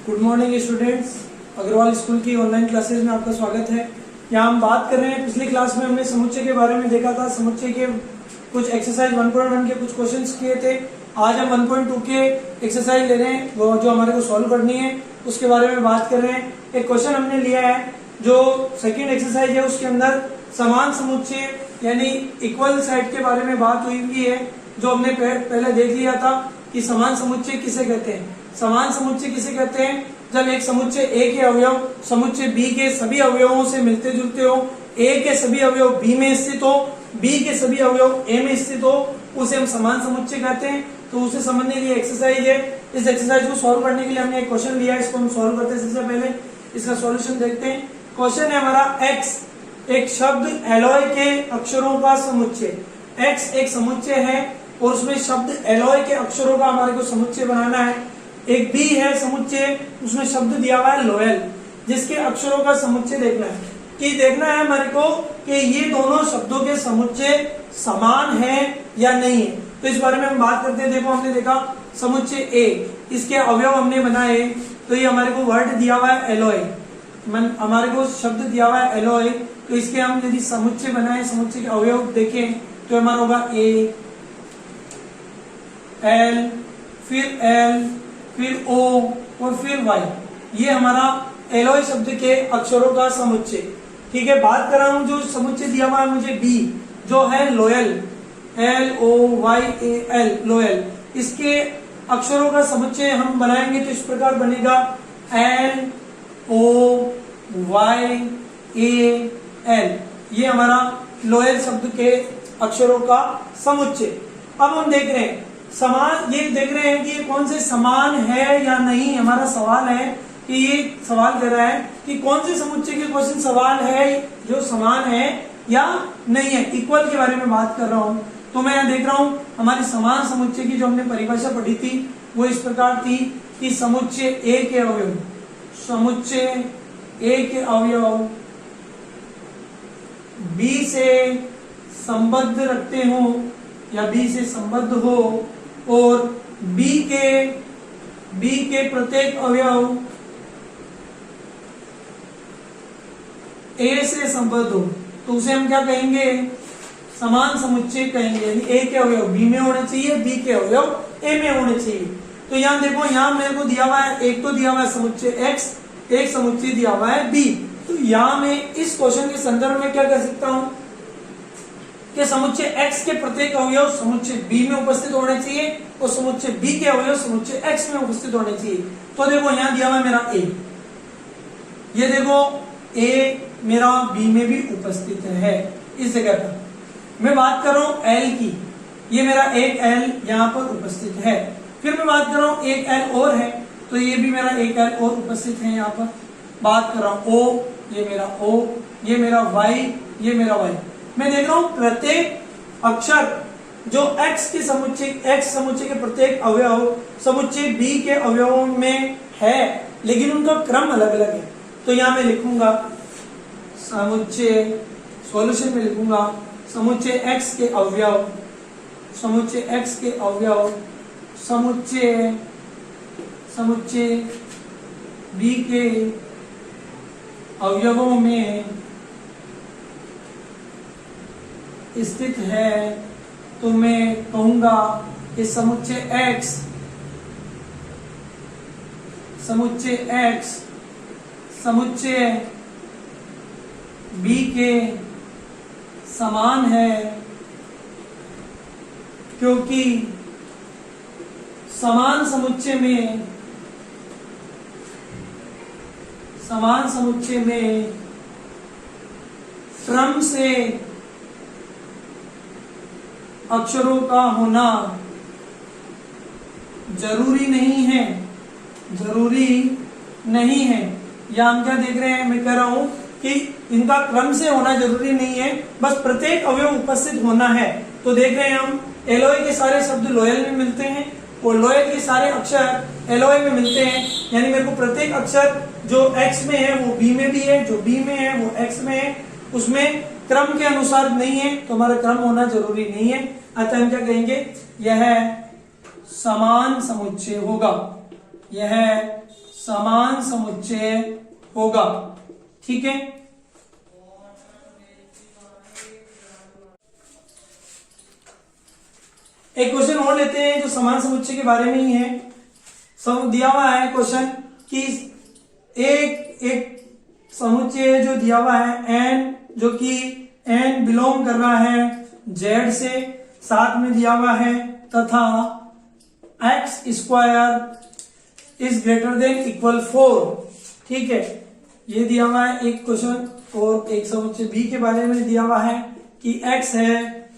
Good morning students, Agarwal school की online classes में आपका स्वागत है। यहाँ हम बात कर रहे हैं, पिछली क्लास में हमने समुच्चय के बारे में देखा था। समुच्चय के कुछ एक्सरसाइज 1.1 के कुछ क्वेश्चंस किए थे। आज हम 1.2 के एक्सरसाइज ले रहे हैं, वो जो हमारे को सॉल्व करनी है उसके बारे में बात कर रहे हैं। एक क्वेश्चन हमने लिया है, जो सेकेंड एक्सरसाइज है उसके अंदर समान समुच्चय यानी इक्वल सेट के बारे में बात हुई है, जो हमने पहले देख लिया था कि समान समुच्चय किसे कहते हैं। समान समुच्चय किसे कहते हैं? जब एक समुच्चय ए के अवयव समुच्चय बी के सभी अवयवों से मिलते जुलते हो, ए के सभी अवयव बी में स्थित हो, बी के सभी अवयव ए में स्थित हो, उसे हम समान समुच्चय कहते हैं। तो उसे समझने के लिए एक्सरसाइज है। इस एक्सरसाइज को सॉल्व करने के लिए हमने एक क्वेश्चन लिया है, इसको हम सॉल्व करते हैं। सबसे पहले इसका सॉल्यूशन देखते हैं। क्वेश्चन है हमारा एक्स एक शब्द एलॉय के अक्षरों का समुच्चय। एक्स एक समुच्चय है और उसमें शब्द एलॉय के अक्षरों का हमारे को समुच्चय बनाना है। एक बी है समुच्चय, उसमें शब्द दिया हुआ है लोयल, जिसके अक्षरों का समुच्चय देखना है। कि देखना है हमारे को कि ये दोनों शब्दों के समुच्चय समान है या नहीं है। तो इस बारे में हम बात करते हैं। देखो, हमने देखा समुच्चय ए, इसके अवयव हमने बनाए, तो ये हमारे को वर्ड दिया हुआ है एलॉय, हमारे को शब्द दिया हुआ है एलॉय। तो इसके हम यदि समुच्चय बनाए, समुच्चय के अवयव देखें तो हमारा होगा ए, एल, फिर ओ और फिर वाई। ये हमारा एलॉय शब्द के अक्षरों का समुच्चय। ठीक है, बात कर रहा हूं जो समुच्चय दिया हुआ है मुझे बी, जो है loyal, L O Y A L, loyal. इसके अक्षरों का समुच्चय हम बनाएंगे तो इस प्रकार बनेगा L O Y A L. ये हमारा लोयल शब्द के अक्षरों का समुच्चय। अब हम देख रहे हैं समान, ये देख रहे हैं कि ये कौन से समान है या नहीं। हमारा सवाल है कि ये सवाल कर रहा है कि कौन से समुच्चय के क्वेश्चन सवाल है जो समान है या नहीं है। इक्वल के बारे में बात कर रहा हूं। तो मैं यहाँ देख रहा हूं हमारी समान समुच्चय की जो हमने परिभाषा पढ़ी थी वो इस प्रकार थी कि समुच्चय ए के अवयव, समुच्चय ए के अवयव बी से संबद्ध रखते हो या बी से संबद्ध हो और बी के प्रत्येक अवयव ए से संबद्ध हो, तो उसे हम क्या कहेंगे? समान समुच्चय कहेंगे। यानी ए के अवयव बी में होने चाहिए, बी के अवयव ए में होने चाहिए। तो यहाँ देखो, यहाँ मेरे को दिया हुआ है, एक तो दिया हुआ है समुच्चय एक्स, एक समुच्चय दिया हुआ है बी। तो यहाँ मैं इस क्वेश्चन के संदर्भ में क्या कर सकता हूं कि समुच्चय x के प्रत्येक अवयव समुच्चय b में उपस्थित होने चाहिए और समुच्चय b के अवयव समुच्चय x में उपस्थित होने चाहिए। तो देखो, यहाँ दिया हुआ मेरा a, ये देखो a मेरा b में भी उपस्थित है इस जगह पर। मैं बात कर रहा हूं l की, ये मेरा एक l यहाँ पर उपस्थित है। फिर मैं बात कर रहा हूं एक l और है, तो ये भी मेरा एक l और उपस्थित है यहाँ पर। बात कर रहा हूं o, ये मेरा o, ये मेरा y, ये मेरा y। मैं देख रहा हूं प्रत्येक अक्षर जो x के समुच्चय, x समुच्चय के प्रत्येक अवयव समुच्चय b के अवयवों में है, लेकिन उनका क्रम अलग अलग है। तो यहां मैं लिखूंगा समुच्चय, सॉल्यूशन में लिखूंगा समुच्चय x के अवयव, समुच्चय x के अवयव समुच्चय b के अवयवों में स्थित है। तो मैं कहूंगा कि समुच्चय x समुच्चय b के समान है, क्योंकि समान समुच्चय में क्रम से अक्षरों का होना जरूरी नहीं है। या हम क्या देख रहे हैं, मैं कह रहा हूं कि इनका क्रम से होना जरूरी नहीं है, बस प्रत्येक अवयव उपस्थित होना है। तो देख रहे हैं हम एलॉय के सारे शब्द लोयल में मिलते हैं और लोयल के सारे अक्षर एलॉय में मिलते हैं। यानी मेरे को प्रत्येक अक्षर जो x में है वो b में भी है, जो b में है वो x में है, उसमें क्रम के अनुसार नहीं है, तो हमारा क्रम होना जरूरी नहीं है। अतः हम क्या कहेंगे, यह समान समुच्चय होगा, यह समान समुच्चय होगा। ठीक है, एक क्वेश्चन और लेते हैं जो समान समुच्चय के बारे में ही है। दिया हुआ है क्वेश्चन कि एक समुच्चय जो दिया हुआ है n, जो कि n बिलोंग कर रहा है z से, साथ में दिया हुआ है तथा x square is greater than equal 4। ठीक है, ये दिया हुआ है एक क्वेश्चन। और एक समुच्चय b के बारे में दिया हुआ है कि x है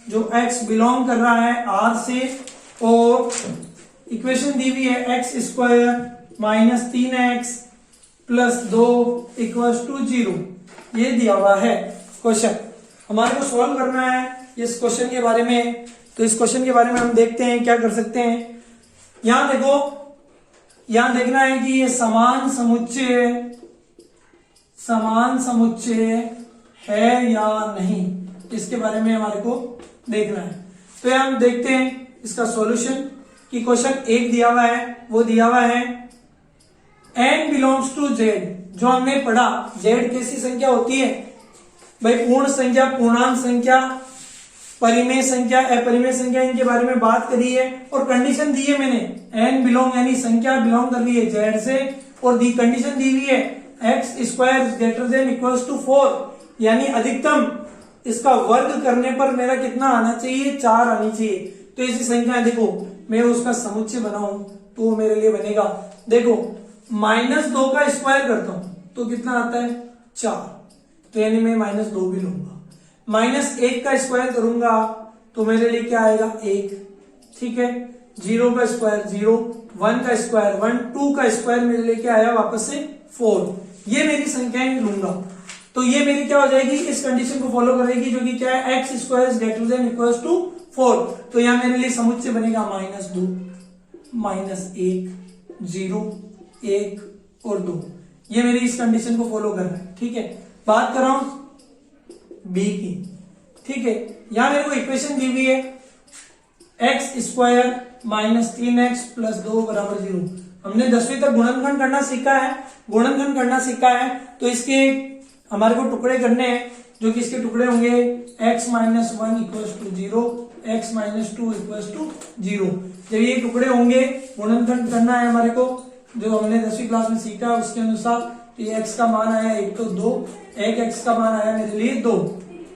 जो x बिलोंग कर रहा है r से, और इक्वेशन दी हुई है x square minus 3x plus 2 equals to 0। ये दिया हुआ है क्वेश्चन, हमारे को सॉल्व करना है इस क्वेश्चन के बारे में। तो इस क्वेश्चन के बारे में हम देखते हैं क्या कर सकते हैं। यहां देखो, यहां देखना है कि ये समान समुच्चय है या नहीं, इसके बारे में हमारे को देखना है। तो हम देखते हैं इसका सॉल्यूशन कि क्वेश्चन एक दिया हुआ है, वो दिया हुआ है n बिलोंग्स टू z। जो हमने पढ़ा z कैसी संख्या होती है भाई, पूर्ण संख्या, पूर्णांक संख्या, परिमेय संख्या, अपरिमेय संख्या, इनके बारे में बात करी है। और कंडीशन दी है मैंने, n बिलोंग यानी संख्या बिलोंग कर रही है z से, और दी कंडीशन दी हुई है x square greater than equals to 4, यानी अधिकतम इसका वर्ग करने पर मेरा कितना आना चाहिए, 4 आनी चाहिए। तो ऐसी संख्या देखो, मैं उसका समुच्चय बनाऊं तो मेरे लिए बनेगा, देखो -2 का स्क्वायर करता हूं तो कितना आता है 4, तो यानी मैं -2 भी लूंगा। -1 का स्क्वायर करूंगा तो मेरे लिए क्या आएगा 1। ठीक है, 0 का स्क्वायर 0, 1 का स्क्वायर 1, 2 का स्क्वायर मेरे लिए क्या आया वापस से 4। ये मेरी संख्याएं लूंगा तो ये मेरी क्या हो जाएगी, इस कंडीशन को फॉलो करेगी जो कि क्या है x square greater than equals to 4। तो यहां मेरे लिए समुच्चय बनेगा -2, -1, 0, 1 और 2। ये मेरी इस कंडीशन को फॉलो कर रहा है। ठीक है, बात कर रहा हूं b की। ठीक है, यहां मेरे को इक्वेशन दी हुई है x square minus 3x plus 2 बराबर 0। हमने 10वीं तक गुणनखंड करना सीखा है, तो इसके हमारे को टुकड़े करने हैं, जो कि इसके टुकड़े होंगे x minus 1 equals to 0, x minus 2 equals to 0। जब ये टुकड़े होंगे, गुणनखंड करना है हमारे को, जो हमने 10वीं क्लास में सीखा उसके अनुसार। तो ये x का मान आया 1 तो 2, एक x का मान आया मेरे लिए 2,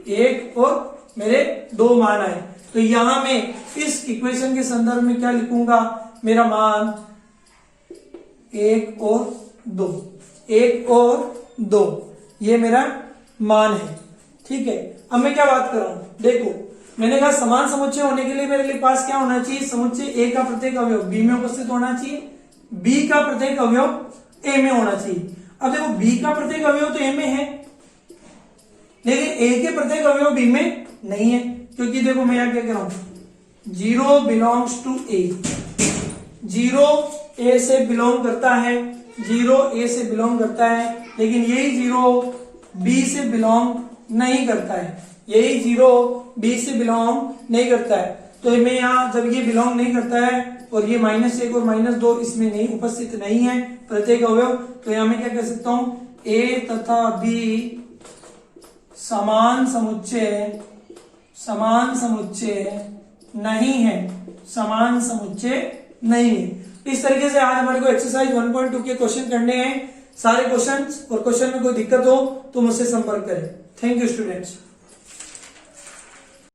1 और मेरे 2 मान आए। तो यहां मैं इस इक्वेशन के संदर्भ में क्या लिखूंगा, मेरा मान 1 और 2, 1 और 2, ये मेरा मान है। ठीक है, अब मैं क्या बात कर रहा हूं, देखो मैंने कहा समान समुच्चय होने के लिए मेरे लिए पास क्या होना चाहिए, समुच्चय a का प्रत्येक अवयव b में उपस्थित होना चाहिए, b का प्रत्येक अवयव a में होना चाहिए। अब देखो b का प्रत्येक अवयव तो a में है, लेकिन a के प्रत्येक अवयव b में नहीं है, क्योंकि देखो मैं यहां क्या कह रहा हूं, 0 बिलोंग्स टू a, 0 a से बिलोंग करता है, 0 a से बिलोंग करता है, लेकिन यही 0 b से बिलोंग नहीं करता है, यही 0 b से बिलोंग नहीं करता है। तो मैं यहाँ जब ये बिलोंग नहीं करता है और ये -1 और -2 इसमें नहीं उपस्थित नहीं है प्रत्येक अवयव, तो यहाँ मैं क्या कह सकता हूं, a तथा b समान समुच्चय नहीं है, समान समुच्चय नहीं है। इस तरीके से आज हमारे को एक्सरसाइज 1.2 के क्वेश्चन करने हैं। सारे क्वेश्चंस और क्वेश्चन में कोई दिक्कत हो तो मुझसे संपर्क करें। Thank you students.